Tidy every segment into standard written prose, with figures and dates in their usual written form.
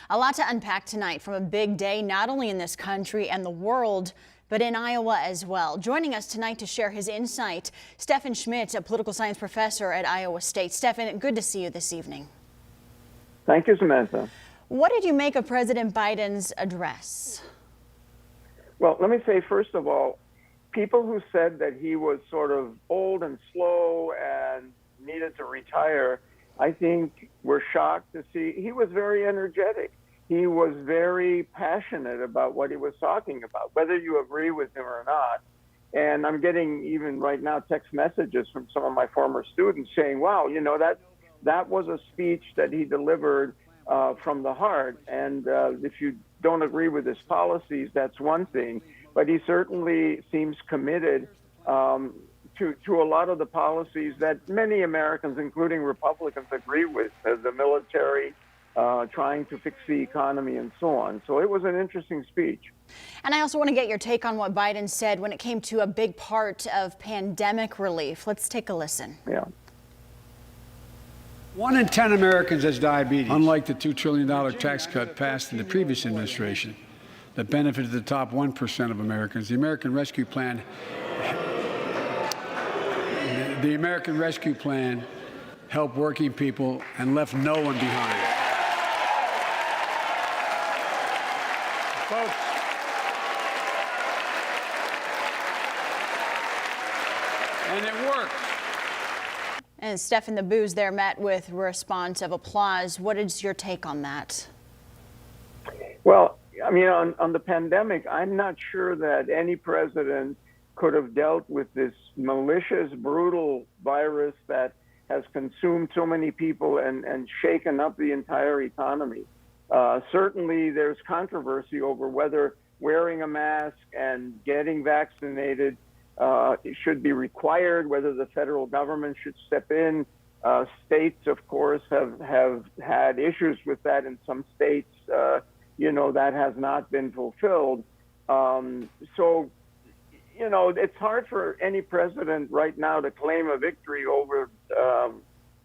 A lot to unpack tonight from a big day, not only in this country and the world, but in Iowa as well. Joining us tonight to share his insight, Steffen Schmidt, a political science professor at Iowa State. Steffen, good to see you this evening. Thank you, Samantha. What did you make of President Biden's address? Well, let me say, first of all, people who said that he was sort of old and slow and needed to retire, I think were shocked to see he was very energetic. He was very passionate about what he was talking about, whether you agree with him or not. And I'm getting even right now text messages from some of my former students saying, wow, you know, that was a speech that he delivered from the heart. And if you don't agree with his policies, that's one thing. But he certainly seems committed to a lot of the policies that many Americans, including Republicans, agree with, the military, trying to fix the economy and so on. So it was an interesting speech. And I also want to get your take on what Biden said when it came to a big part of pandemic relief. Let's take a listen. Yeah. 1 in 10 Americans has diabetes. Unlike the $2 trillion tax cut passed in the previous administration that benefited the top 1% of Americans, the American Rescue Plan helped working people and left no one behind. Folks, and it worked. And Steffen, the boos there met with a response of applause. What is your take on that? Well, I mean, on the pandemic, I'm not sure that any president could have dealt with this malicious, brutal virus that has consumed so many people and shaken up the entire economy. Certainly, there's controversy over whether wearing a mask and getting vaccinated should be required, whether the federal government should step in. States, of course, have had issues with that. In some states, that has not been fulfilled. So, it's hard for any president right now to claim a victory over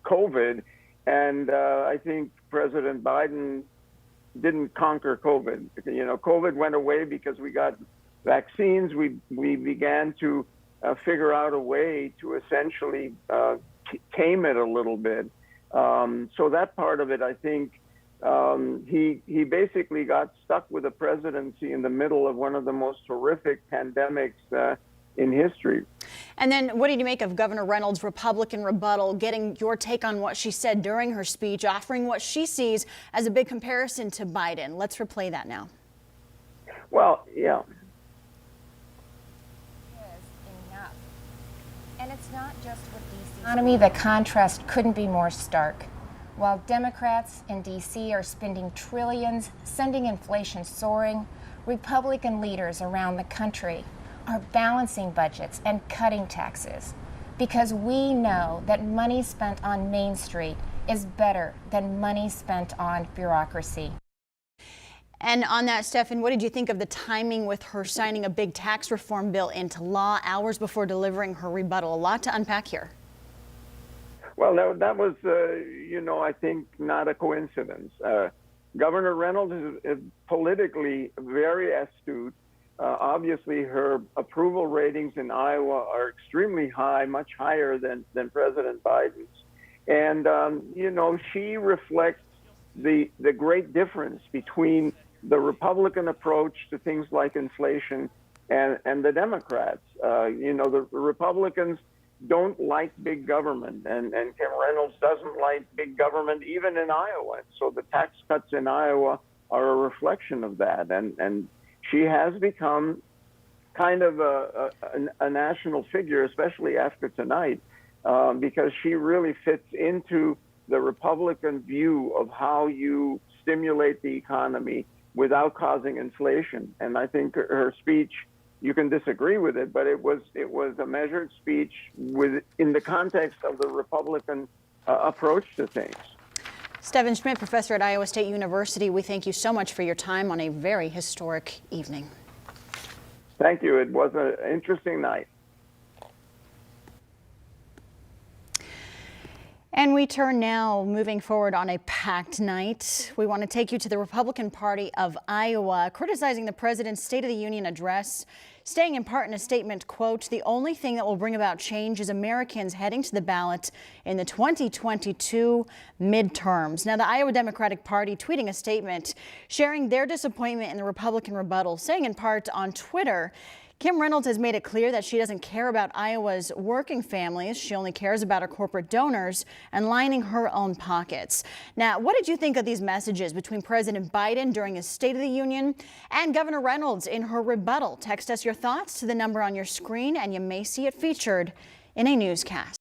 COVID. And I think President Biden didn't conquer COVID. COVID went away because we got vaccines. We began to figure out a way to essentially tame it a little bit. So that part of it, I think, he basically got stuck with the presidency in the middle of one of the most horrific pandemics in history. And then what did you make of Governor Reynolds' Republican rebuttal, getting your take on what she said during her speech, offering what she sees as a big comparison to Biden? Let's replay that now. Well, yeah. Enough. And it's not just with D.C. economy, the contrast couldn't be more stark. While Democrats in D.C. are spending trillions, sending inflation soaring, Republican leaders around the country are balancing budgets and cutting taxes because we know that money spent on Main Street is better than money spent on bureaucracy. And on that, Steffen, what did you think of the timing with her signing a big tax reform bill into law hours before delivering her rebuttal? A lot to unpack here. Well, that was, I think, not a coincidence. Governor Reynolds is politically very astute. Obviously, her approval ratings in Iowa are extremely high, much higher than President Biden's. And, she reflects the great difference between the Republican approach to things like inflation and the Democrats. The Republicans don't like big government, and Kim Reynolds doesn't like big government even in Iowa. So the tax cuts in Iowa are a reflection of that, and she has become kind of a national figure, especially after tonight, because she really fits into the Republican view of how you stimulate the economy without causing inflation. And I think her speech, you can disagree with it, but it was a measured speech in the context of the Republican approach to things. Steffen Schmidt, professor at Iowa State University, we thank you so much for your time on a very historic evening. Thank you. It was an interesting night. And we turn now, moving forward on a packed night. We want to take you to the Republican Party of Iowa, criticizing the president's State of the Union address, saying in part in a statement, quote, "The only thing that will bring about change is Americans heading to the ballot in the 2022 midterms." Now, the Iowa Democratic Party tweeting a statement sharing their disappointment in the Republican rebuttal, saying in part on Twitter, Kim Reynolds has made it clear that she doesn't care about Iowa's working families. She only cares about her corporate donors and lining her own pockets. Now, what did you think of these messages between President Biden during his State of the Union and Governor Reynolds in her rebuttal? Text us your thoughts to the number on your screen, and you may see it featured in a newscast.